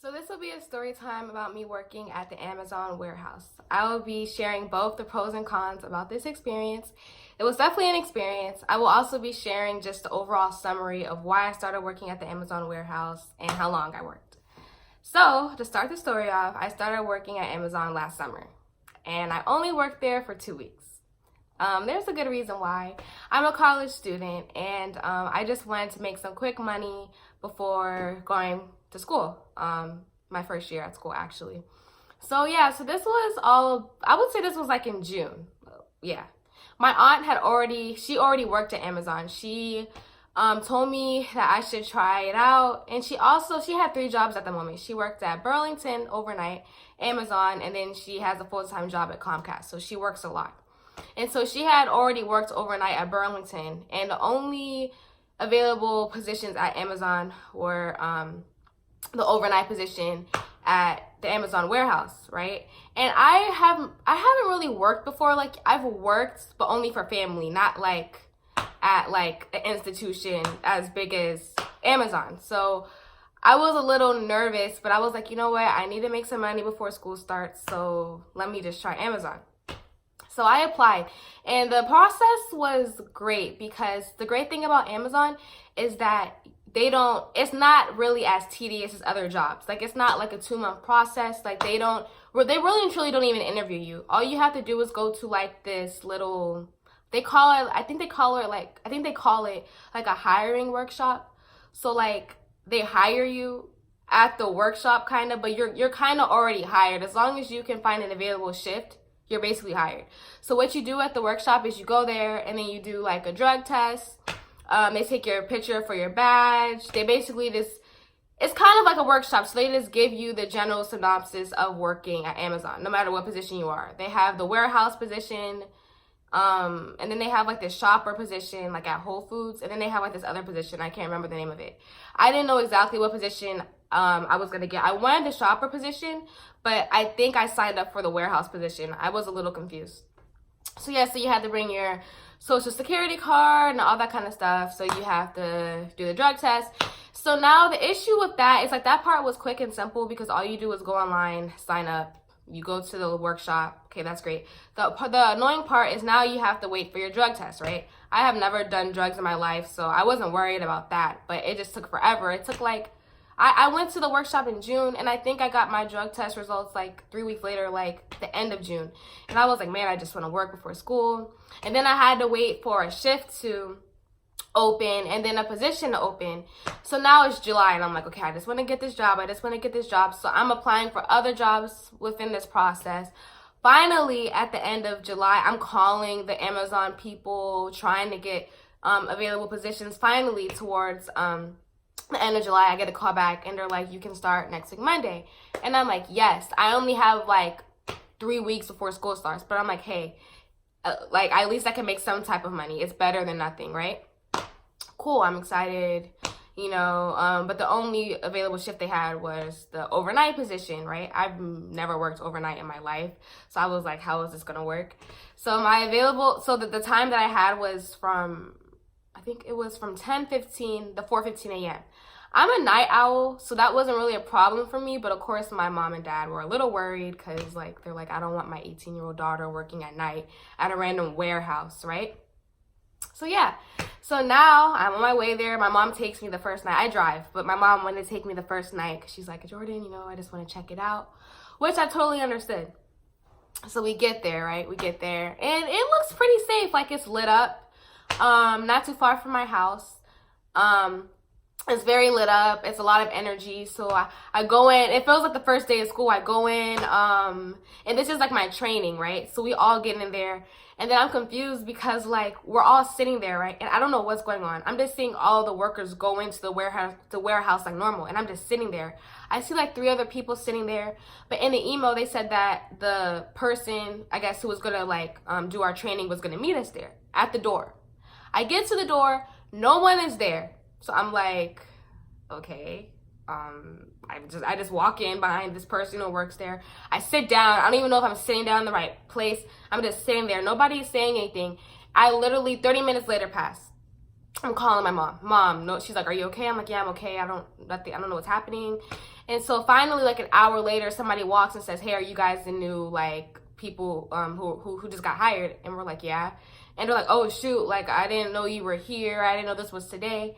So this will be a story time about me working at the Amazon warehouse. I will be sharing both the pros and cons about this experience. It was definitely an experience. I will also be sharing just the overall summary of why I started working at the Amazon warehouse and how long I worked. So to start the story off, I started working at Amazon last summer and I only worked there for 2 weeks. There's a good reason why. I'm a college student and I just wanted to make some quick money before going to school. My first year at school, actually. So yeah, so this was all, I would say this was like in June. Yeah. My aunt she already worked at Amazon. She told me that I should try it out. And she had 3 jobs at the moment. She worked at Burlington overnight, Amazon, and then she has a full-time job at Comcast. So she works a lot. And so she had already worked overnight at Burlington, and the only available positions at Amazon were the overnight position at the Amazon warehouse, right? And I haven't really worked before. Like, I've worked, but only for family, not like at like an institution as big as Amazon. So I was a little nervous, but I was like, you know what? I need to make some money before school starts, so let me just try Amazon. So I applied, and the process was great because the great thing about Amazon is that it's not really as tedious as other jobs. Like, it's not like a 2-month process. Like, they really and truly don't even interview you. All you have to do is go to like this little, I think they call it like a hiring workshop. So like, they hire you at the workshop kind of, but you're kind of already hired. As long as you can find an available shift, you're basically hired. So what you do at the workshop is you go there and then you do like a drug test. They take your picture for your badge. They basically it's kind of like a workshop. So they just give you the general synopsis of working at Amazon, no matter what position you are. They have the warehouse position, and then they have like this shopper position like at Whole Foods, and then they have like this other position. I can't remember the name of it. I didn't know exactly what position I was gonna get. I wanted the shopper position, but I think I signed up for the warehouse position. I was a little confused. So yeah, so you had to bring your social security card and all that kind of stuff. So you have to do the drug test. So now the issue with that is like that part was quick and simple because all you do is go online, sign up, you go to the workshop. Okay, that's great. The annoying part is now you have to wait for your drug test, right? I have never done drugs in my life, so I wasn't worried about that, but it just took forever. It took like, I went to the workshop in June, and I think I got my drug test results like 3 weeks later, like the end of June. And I was like, man, I just want to work before school. And then I had to wait for a shift to open and then a position to open. So now it's July, and I'm like, okay, I just want to get this job. So I'm applying for other jobs within this process. Finally, at the end of July, I'm calling the Amazon people, trying to get available positions. Finally, towards the end of July, I get a call back and they're like, you can start next week Monday. And I'm like, yes. I only have like 3 weeks before school starts, but I'm like, hey, like at least I can make some type of money. It's better than nothing, right? Cool, I'm excited, but the only available shift they had was the overnight position, right? I've never worked overnight in my life, so I was like, how is this gonna work? So the time that I had was I think it was from 10:15 to 4:15 a.m. I'm a night owl, so that wasn't really a problem for me, but of course my mom and dad were a little worried because like they're like, I don't want my 18-year-old daughter working at night at a random warehouse, right? So yeah, so now I'm on my way there. My mom takes me the first night. I drive, but my mom wanted to take me the first night because she's like, Jordan, I just want to check it out, which I totally understood. So we get there, right? We get there, and it looks pretty safe. Like, it's lit up, not too far from my house. It's very lit up. It's a lot of energy. So I go in. It feels like the first day of school. I go in, and this is like my training, right? So we all get in there. And then I'm confused because like we're all sitting there, right? And I don't know what's going on. I'm just seeing all the workers go into the warehouse like normal. And I'm just sitting there. I see like 3 other people sitting there. But in the email, they said that the person, I guess, who was going to like do our training was going to meet us there at the door. I get to the door. No one is there. So I'm like, okay, I just walk in behind this person who works there. I sit down. I don't even know if I'm sitting down in the right place. I'm just sitting there. Nobody's saying anything. I literally, 30 minutes later pass. I'm calling my mom. Mom, no, she's like, are you okay? I'm like, yeah, I'm okay. I don't know what's happening. And so finally, like an hour later, somebody walks and says, hey, are you guys the new like people who just got hired? And we're like, yeah. And they're like, oh shoot, like I didn't know you were here. I didn't know this was today.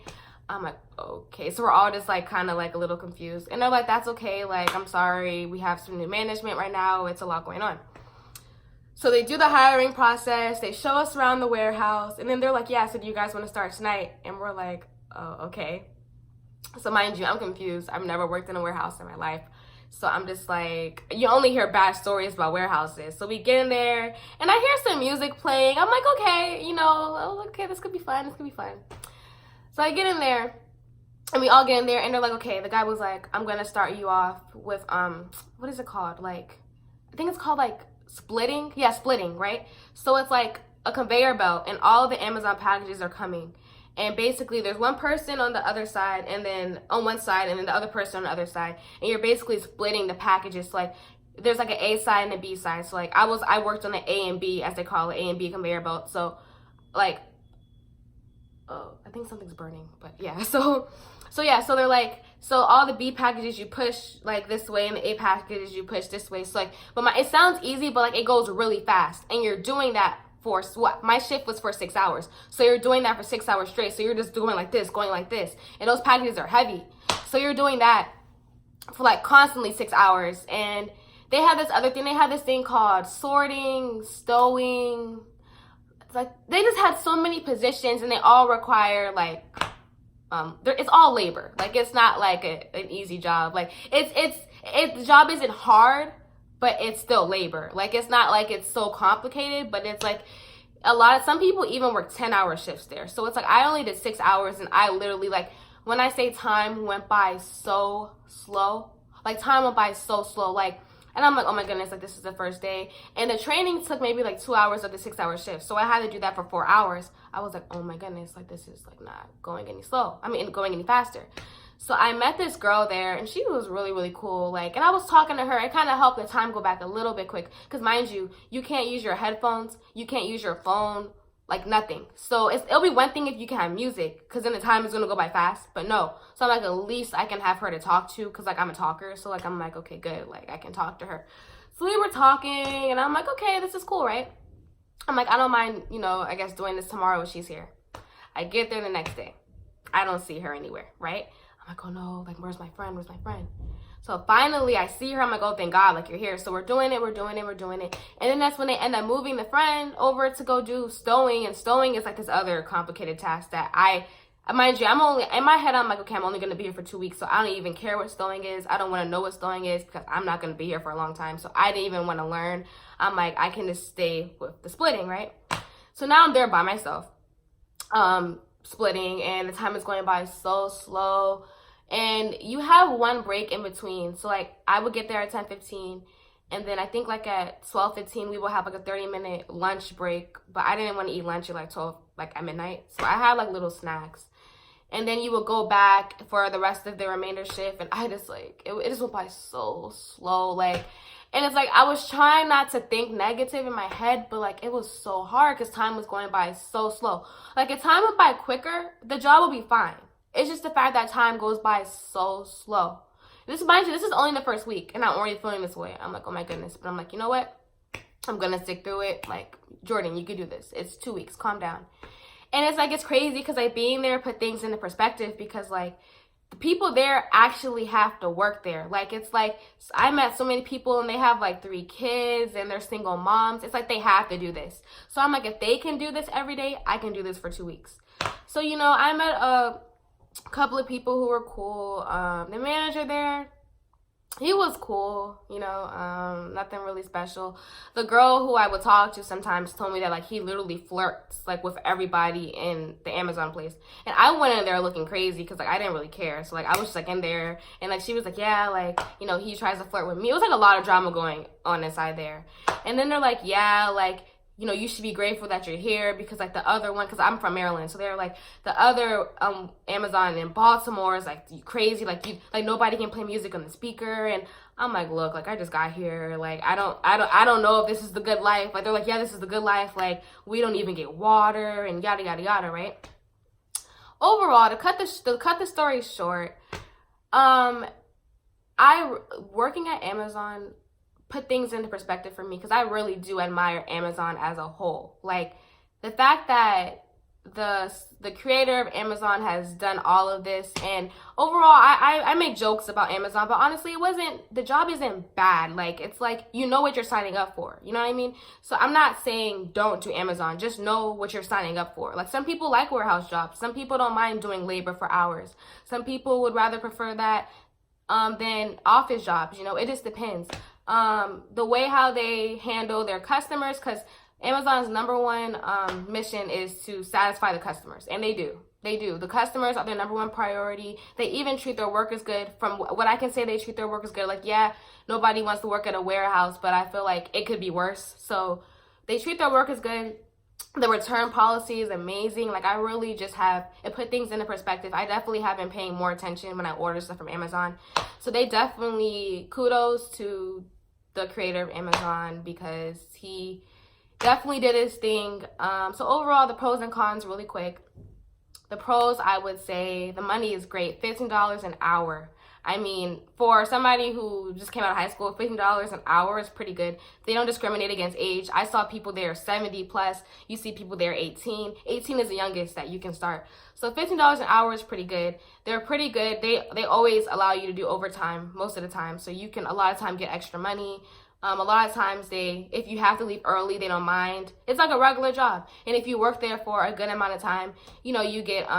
I'm like, okay. So we're all just like kind of like a little confused. And they're like, that's okay. Like, I'm sorry. We have some new management right now. It's a lot going on. So they do the hiring process. They show us around the warehouse. And then they're like, yeah, so do you guys want to start tonight? And we're like, oh, okay. So mind you, I'm confused. I've never worked in a warehouse in my life. So I'm just like, you only hear bad stories about warehouses. So we get in there and I hear some music playing. I'm like, okay, you know, oh, okay, this could be fun. This could be fun. So I get in there and we all get in there and they're like, okay, the guy was like, I'm going to start you off with, what is it called? Like, I think it's called like splitting. Yeah, splitting, right? So it's like a conveyor belt and all the Amazon packages are coming. And basically there's one person on the other side and then on one side and then the other person on the other side. And you're basically splitting the packages. So like there's like an A side and a B side. So like I worked on the A and B, as they call it, A and B conveyor belt. So like, oh, I think something's burning, but yeah. So they're like, so all the B packages you push like this way and the A packages you push this way. So like, but it sounds easy, but like it goes really fast. And you're doing that for what? My shift was for 6 hours. So you're doing that for 6 hours straight. So you're just doing like this, going like this. And those packages are heavy. So you're doing that for like constantly 6 hours. And they have this other thing. They have this thing called sorting, stowing. Like they just had so many positions and they all require like, it's all labor. Like it's not like an easy job. Like the job isn't hard, but it's still labor. Like it's not like it's so complicated, but it's like some people even work 10-hour shifts there. So it's like I only did 6 hours and I literally, like, when I say time went by so slow, like time went by so slow, like, and I'm like, oh my goodness, like this is the first day. And the training took maybe like 2 hours of the 6-hour shift. So I had to do that for 4 hours. I was like, oh my goodness, like this is like not going any going any faster. So I met this girl there and she was really, really cool. Like, and I was talking to her. It kind of helped the time go back a little bit quick. Because mind you, you can't use your headphones. You can't use your phone. Like nothing. So it'll be one thing if you can have music. Because then the time is going to go by fast. But no. So I'm like, at least I can have her to talk to. Because like I'm a talker. So like I'm like, okay, good. Like I can talk to her. So we were talking. And I'm like, okay, this is cool, right? I'm like, I don't mind, you know, I guess doing this tomorrow if she's here. I get there the next day. I don't see her anywhere, right? I'm like, oh no, like, where's my friend? Where's my friend? So finally I see her. I'm like, oh, thank God, like you're here. So we're doing it. And then that's when they end up moving the friend over to go do stowing. And stowing is like this other complicated task that mind you, I'm only, in my head, I'm like, okay, I'm only going to be here for 2 weeks. So I don't even care what stowing is. I don't want to know what stowing is because I'm not going to be here for a long time. So I didn't even want to learn. I'm like, I can just stay with the splitting, right? So now I'm there by myself, splitting, and the time is going by so slow. And you have one break in between. So like I would get there at 10:15, and then I think like at 12:15 we will have like a 30-minute lunch break. But I didn't want to eat lunch at like 12, like at midnight. So I had like little snacks. And then you will go back for the rest of the remainder shift. And I just like, it just went by so slow. Like, and it's like, I was trying not to think negative in my head, but like, it was so hard because time was going by so slow. Like, if time went by quicker, the job would be fine. It's just the fact that time goes by so slow. Mind you, this is only the first week and I'm already feeling this way. I'm like, oh my goodness. But I'm like, you know what? I'm going to stick through it. Like, Jordan, you could do this. It's 2 weeks. Calm down. And it's like, it's crazy because like being there put things into perspective because like the people there actually have to work there. Like, it's like, I met so many people and they have like 3 kids and they're single moms. It's like they have to do this. So I'm like, if they can do this every day, I can do this for 2 weeks. So, you know, I met a couple of people who were cool. The manager there, he was cool, you know, nothing really special. The girl who I would talk to sometimes told me that, like, he literally flirts, like, with everybody in the Amazon place. And I went in there looking crazy because, like, I didn't really care. So, like, I was just, like, in there. And, like, she was like, yeah, like, you know, he tries to flirt with me. It was, like, a lot of drama going on inside there. And then they're like, yeah, like, you know, you should be grateful that you're here because, like, the other one, because I'm from Maryland, so they're like, the other Amazon in Baltimore is like crazy, like nobody can play music on the speaker. And I'm like, look, like, I just got here, like, I don't know if this is the good life. Like, they're like, yeah, this is the good life, like, we don't even get water and yada yada yada, right? overall, to cut the story short, I working at Amazon put things into perspective for me because I really do admire Amazon as a whole. Like the fact that the creator of Amazon has done all of this, and overall I make jokes about Amazon, but honestly the job isn't bad. Like it's like you know what you're signing up for, you know what I mean? So I'm not saying don't do Amazon, just know what you're signing up for. Like some people like warehouse jobs, some people don't mind doing labor for hours, some people would rather prefer that than office jobs. You know, it just depends. The way how they handle their customers, because Amazon's number one mission is to satisfy the customers, and they do. They do. The customers are their number one priority. They even treat their workers good. From what I can say, they treat their workers good. Like, yeah, nobody wants to work at a warehouse, but I feel like it could be worse. So they treat their workers good. The return policy is amazing. Like I really just have it put things into perspective. I definitely have been paying more attention when I order stuff from Amazon. So they definitely kudos to the creator of Amazon because he definitely did his thing. So overall, the pros and cons really quick. The pros, I would say the money is great. $15 an hour. I mean, for somebody who just came out of high school, $15 an hour is pretty good. They don't discriminate against age. I saw people there 70 plus. You see people there 18. 18 is the youngest that you can start. So $15 an hour is pretty good. They're pretty good. They always allow you to do overtime most of the time. So you can a lot of time get extra money. A lot of times if you have to leave early, they don't mind. It's like a regular job. And if you work there for a good amount of time, you know, you get,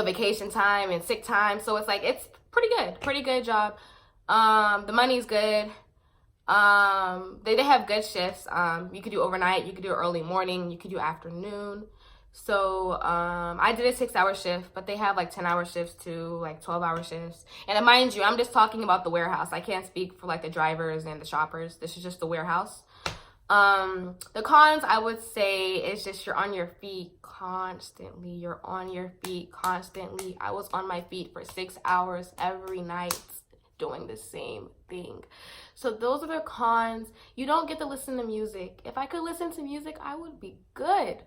vacation time and sick time. So it's like, it's pretty good job. The money's good. They have good shifts. You could do overnight, you could do early morning, you could do afternoon. So I did a 6-hour shift, but they have like 10-hour shifts too, like 12-hour shifts. And mind you, I'm just talking about the warehouse. I can't speak for like the drivers and the shoppers. This is just the warehouse. The cons, I would say, is just you're on your feet constantly. You're on your feet constantly. I was on my feet for 6 hours every night doing the same thing. So those are the cons. You don't get to listen to music. If I could listen to music, I would be good.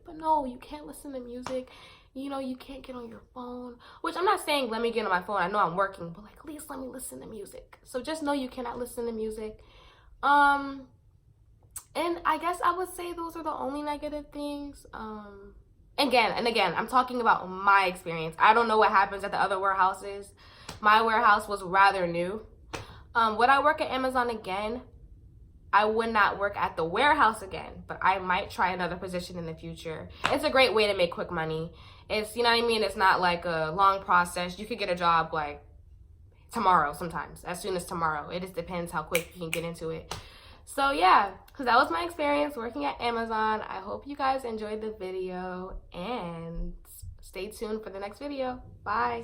But no, you can't listen to music. You know, you can't get on your phone, which I'm not saying let me get on my phone. I know I'm working, but like at least let me listen to music. So just know you cannot listen to music. And I guess I would say those are the only negative things. Again, I'm talking about my experience. I don't know what happens at the other warehouses. My warehouse was rather new. Would I work at Amazon again? I would not work at the warehouse again, but I might try another position in the future. It's a great way to make quick money. It's, you know what I mean? It's not like a long process. You could get a job like tomorrow sometimes, as soon as tomorrow. It just depends how quick you can get into it. So yeah, because that was my experience working at Amazon. I hope you guys enjoyed the video and stay tuned for the next video. Bye.